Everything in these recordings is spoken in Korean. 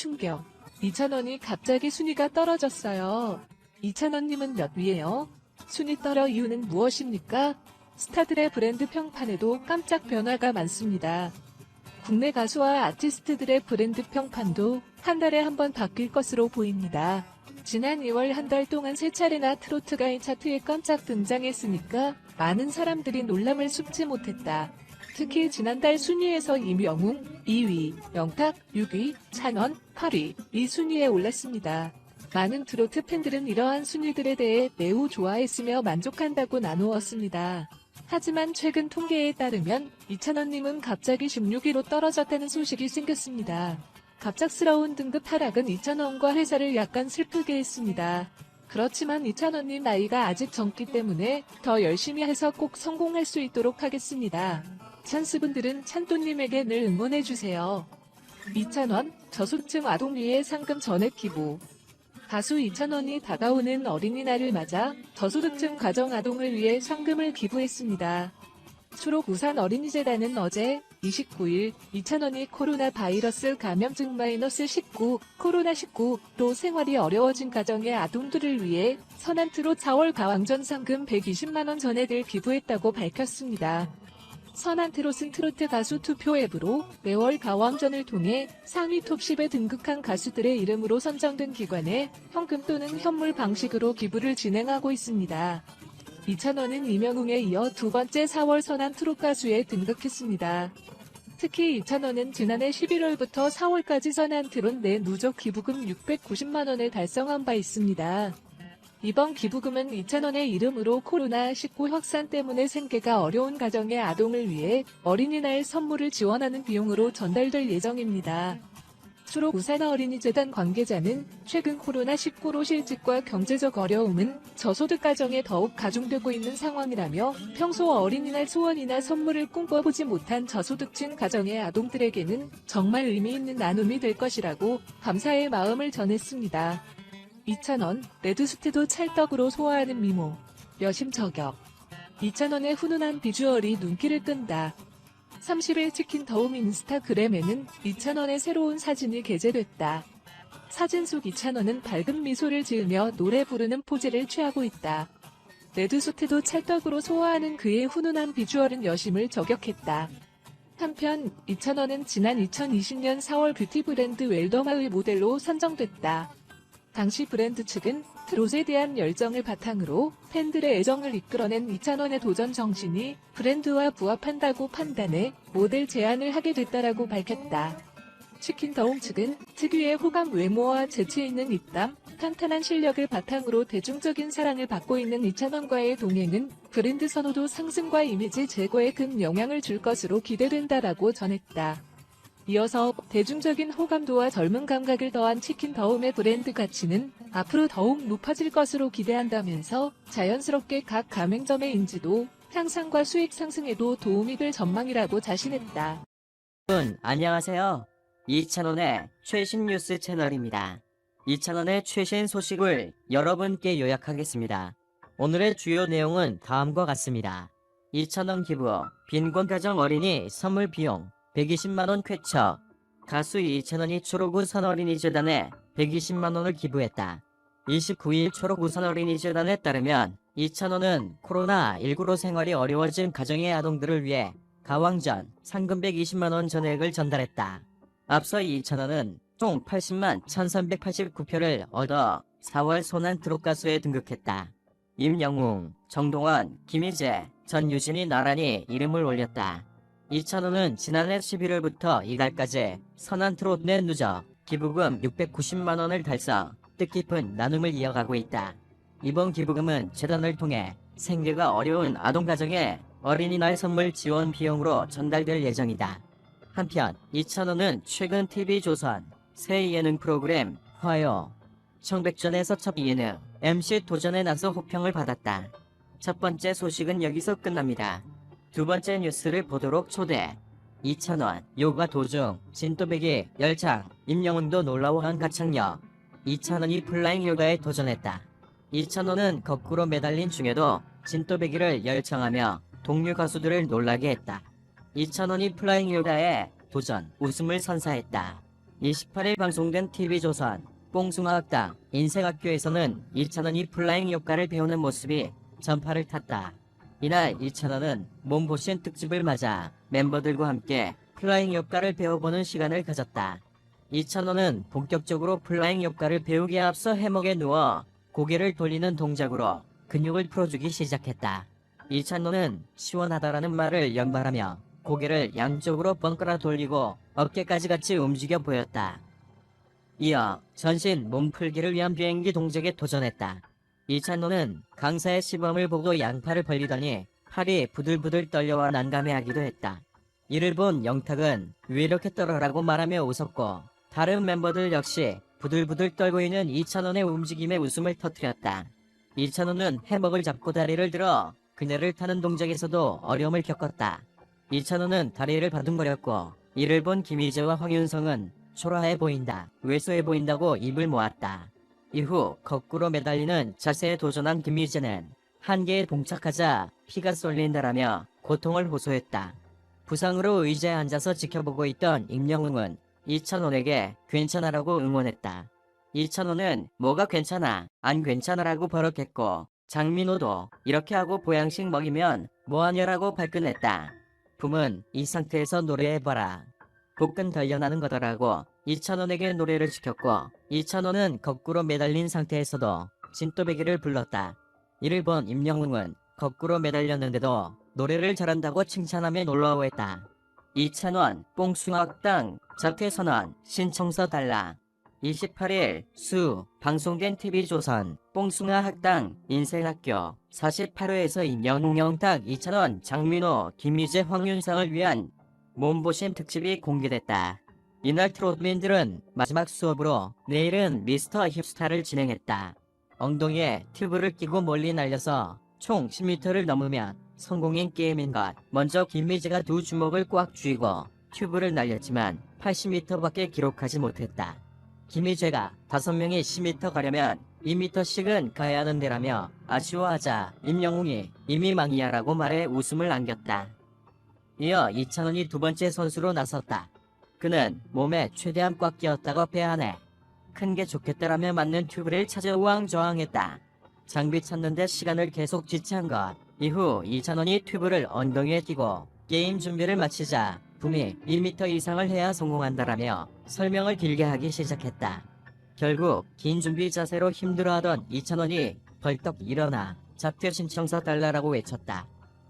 충격. 2,000원이 갑자기 순위가 떨어졌어요. 2,000원님은 몇 위예요? 순위 떨어 이유는 무엇입니까? 스타들의 브랜드 평판에도 깜짝 변화가 많습니다. 국내 가수와 아티스트들의 브랜드 평판도 한 달에 한 번 바뀔 것으로 보입니다. 지난 2월 한 달 동안 3차례나 트로트가 1 차트에 깜짝 등장했으니까 많은 사람들이 놀람을 숨지 못했다. 특히 지난달 순위에서 임영웅 2위, 영탁 6위, 찬원 8위 이 순위에 올랐습니다. 많은 트로트 팬들은 이러한 순위들에 대해 매우 좋아했으며 만족한다고 나누었습니다. 하지만 최근 통계에 따르면 2,000원님은 갑자기 16위로 떨어졌다는 소식이 생겼습니다. 갑작스러운 등급 하락은 2,000원과 회사를 약간 슬프게 했습니다. 그렇지만 2,000원님 나이가 아직 젊기 때문에 더 열심히 해서 꼭 성공할 수 있도록 하겠습니다. 찬스분들은 찬또님에게 늘 응원해주세요. 2,000원, 저소득층 아동 위해 상금 전액 기부. 가수 2,000원이 다가오는 어린이날을 맞아 저소득층 가정 아동을 위해 상금을 기부했습니다. 초록우산 어린이재단은 어제 29일 2,000원이 코로나 바이러스 감염증 -19 코로나19로 생활이 어려워진 가정의 아동들을 위해 선한트롯 4월 가왕전 상금 120만원 전액을 기부했다고 밝혔습니다. 선한트롯은 트로트 가수 투표 앱으로 매월 가왕전을 통해 상위 톱10에 등극한 가수들의 이름으로 선정된 기관에 현금 또는 현물 방식으로 기부를 진행하고 있습니다. 2,000원은 임영웅에 이어 두 번째 4월 선한트롯 가수에 등극했습니다. 특히 2,000원은 지난해 11월부터 4월까지 선한트롯 내 누적 기부금 690만원을 달성한 바 있습니다. 이번 기부금은 2,000원의 이름으로 코로나19 확산 때문에 생계가 어려운 가정의 아동을 위해 어린이날 선물을 지원하는 비용으로 전달될 예정입니다. 초록우산 어린이재단 관계자는 최근 코로나19로 실직과 경제적 어려움은 저소득 가정에 더욱 가중되고 있는 상황이라며 평소 어린이날 소원이나 선물을 꿈꿔보지 못한 저소득층 가정의 아동들에게는 정말 의미 있는 나눔이 될 것이라고 감사의 마음을 전했습니다. 2,000원, 레드스테도 찰떡으로 소화하는 미모. 여심 저격. 2,000원의 훈훈한 비주얼이 눈길을 끈다. 30일 치킨 더움 인스타그램에는 2,000원의 새로운 사진이 게재됐다. 사진 속 2,000원은 밝은 미소를 지으며 노래 부르는 포즈를 취하고 있다. 레드스테도 찰떡으로 소화하는 그의 훈훈한 비주얼은 여심을 저격했다. 한편 2,000원은 지난 2020년 4월 뷰티 브랜드 웰더마의 모델로 선정됐다. 당시 브랜드 측은 트롯에 대한 열정을 바탕으로 팬들의 애정을 이끌어낸 2,000원의 도전 정신이 브랜드와 부합한다고 판단해 모델 제안을 하게 됐다라고 밝혔다. 치킨 더움 측은 특유의 호감 외모와 재치 있는 입담, 탄탄한 실력을 바탕으로 대중적인 사랑을 받고 있는 2,000원과의 동행은 브랜드 선호도 상승과 이미지 제고에 큰 영향을 줄 것으로 기대된다라고 전했다. 이어서 대중적인 호감도와 젊은 감각을 더한 치킨 더움의 브랜드 가치는 앞으로 더욱 높아질 것으로 기대한다면서 자연스럽게 각 가맹점의 인지도 향상과 수익 상승에도 도움이 될 전망이라고 자신했다. 여러분 안녕하세요. 2,000원의 최신 뉴스 채널입니다. 2,000원의 최신 소식을 여러분께 요약하겠습니다. 오늘의 주요 내용은 다음과 같습니다. 2,000원 기부, 빈곤 가정 어린이 선물 비용 120만원 쾌처. 가수 2,000원이 초록우산 어린이재단에 120만원을 기부했다. 29일 초록우산 어린이재단에 따르면 2,000원은 코로나19로 생활이 어려워진 가정의 아동들을 위해 가왕전 상금 120만원 전액을 전달했다. 앞서 2,000원은 총 80만 1,389표를 얻어 4월 손안트롯 가수에 등극했다. 임영웅, 정동원, 김희재, 전유진이 나란히 이름을 올렸다. 2,000원은 지난해 11월부터 이달까지 선한트롯 내 누적 기부금 690만원을 달성, 뜻깊은 나눔을 이어가고 있다. 이번 기부금은 재단을 통해 생계가 어려운 아동가정에 어린이날 선물 지원 비용으로 전달될 예정이다. 한편 2,000원은 최근 TV조선 새 예능 프로그램 화요 청백전에서 첫 예능 MC 도전에 나서 호평을 받았다. 첫 번째 소식은 여기서 끝납니다. 두 번째 뉴스를 보도록 초대. 2,000원 요가 도중 진또배기 열창, 임영웅도 놀라워한 가창력. 2,000원이 플라잉 요가에 도전했다. 2,000원은 거꾸로 매달린 중에도 진또배기를 열창하며 동료 가수들을 놀라게 했다. 2,000원이 플라잉 요가에 도전, 웃음을 선사했다. 28일 방송된 TV조선 뽕숭아학당 인생학교에서는 이찬원이 플라잉 요가를 배우는 모습이 전파를 탔다. 이날 이찬원은 몸보신 특집을 맞아 멤버들과 함께 플라잉 요가를 배워보는 시간을 가졌다. 이찬원은 본격적으로 플라잉 요가를 배우기에 앞서 해먹에 누워 고개를 돌리는 동작으로 근육을 풀어주기 시작했다. 이찬원은 시원하다라는 말을 연발하며 고개를 양쪽으로 번갈아 돌리고 어깨까지 같이 움직여 보였다. 이어 전신 몸풀기를 위한 비행기 동작에 도전했다. 이찬원은 강사의 시범을 보고 양팔을 벌리더니 팔이 부들부들 떨려와 난감해하기도 했다. 이를 본 영탁은 왜 이렇게 떨어라고 말하며 웃었고 다른 멤버들 역시 부들부들 떨고 있는 이찬원의 움직임에 웃음을 터뜨렸다. 이찬원은 해먹을 잡고 다리를 들어 그네를 타는 동작에서도 어려움을 겪었다. 이찬원은 다리를 바둥거렸고 이를 본 김희재와 황윤성은 초라해 보인다, 왜소해 보인다고 입을 모았다. 이후 거꾸로 매달리는 자세에 도전한 김희재는 한계에 봉착하자 피가 쏠린다라며 고통을 호소했다. 부상으로 의자에 앉아서 지켜보고 있던 임영웅은 이찬원에게 괜찮아라고 응원했다. 이찬원은 뭐가 괜찮아, 안 괜찮아라고 버럭했고 장민호도 이렇게 하고 보양식 먹이면 뭐하냐라고 발끈했다. 붐은 이 상태에서 노래해봐라. 복근 단련하는 거더라고 이찬원에게 노래를 시켰고 이찬원은 거꾸로 매달린 상태에서도 진또배기를 불렀다. 이를 본 임영웅은 거꾸로 매달렸는데도 노래를 잘한다고 칭찬하며 놀라워했다. 이찬원 뽕숭아학당 자퇴선언 신청서 달라. 28일 수 방송된 TV조선 뽕숭아학당 인생학교 48회에서 임영웅, 영탁, 이찬원, 장민호, 김희재, 황윤상을 위한 몸보심 특집이 공개됐다. 이날 트롯맨들은 마지막 수업으로 내일은 미스터 힙스타를 진행했다. 엉덩이에 튜브를 끼고 멀리 날려서 총 10m를 넘으면 성공인 게임인 것. 먼저 김희재가 두 주먹을 꽉 쥐고 튜브를 날렸지만 80m밖에 기록하지 못했다. 김희재가 5명이 10m 가려면 2m씩은 가야 하는 데라며 아쉬워하자 임영웅이 이미 망이야라고 말해 웃음을 안겼다. 이어 이찬원이 두 번째 선수로 나섰다. 그는 몸에 최대한 꽉 끼었다고 패하네. 큰 게 좋겠다라며 맞는 튜브를 찾아 우왕좌왕했다. 장비 찾는데 시간을 계속 지체한 것. 이후 이찬원이 튜브를 엉덩이에 끼고 게임 준비를 마치자 붐이 1m 이상을 해야 성공한다라며 설명을 길게 하기 시작했다. 결국 긴 준비 자세로 힘들어하던 이찬원이 벌떡 일어나 자퇴 신청서 달라라고 외쳤다.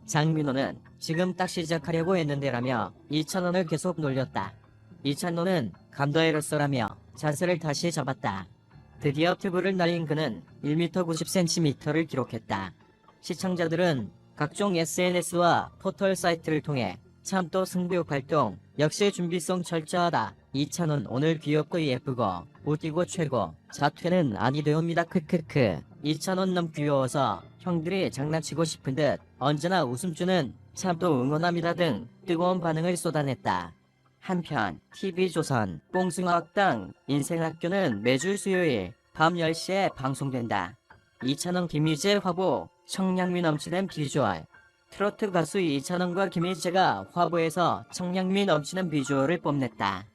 장민호는 지금 딱 시작하려고 했는데라며 이찬원을 계속 놀렸다. 이찬원은 감도에로서라며 자세를 다시 잡았다. 드디어 튜브를 날린 그는 1m 90cm를 기록했다. 시청자들은 각종 SNS와 포털 사이트를 통해 참또 승부욕 활동, 역시 준비성 철저하다. 이찬원 오늘 귀엽고 예쁘고 웃기고 최고. 자퇴는 아니되옵니다. 크크크. 이찬원 너무 귀여워서 형들이 장난치고 싶은 듯 언제나 웃음 주는 참또 응원합니다 등 뜨거운 반응을 쏟아냈다. 한편 TV조선 뽕숭아학당 인생학교는 매주 수요일 밤 10시에 방송된다. 이찬원 김희재 화보, 청량미 넘치는 비주얼. 트로트 가수 이찬원과 김희재가 화보에서 청량미 넘치는 비주얼을 뽐냈다.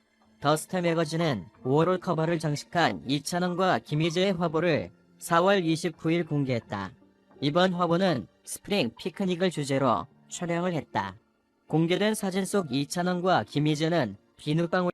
더스타 매거진은 5월 커버를 장식한 이찬원과 김희재의 화보를 4월 29일 공개했다. 이번 화보는 스프링 피크닉을 주제로 촬영을 했다. 공개된 사진 속 이찬원과 김희재는 비눗방울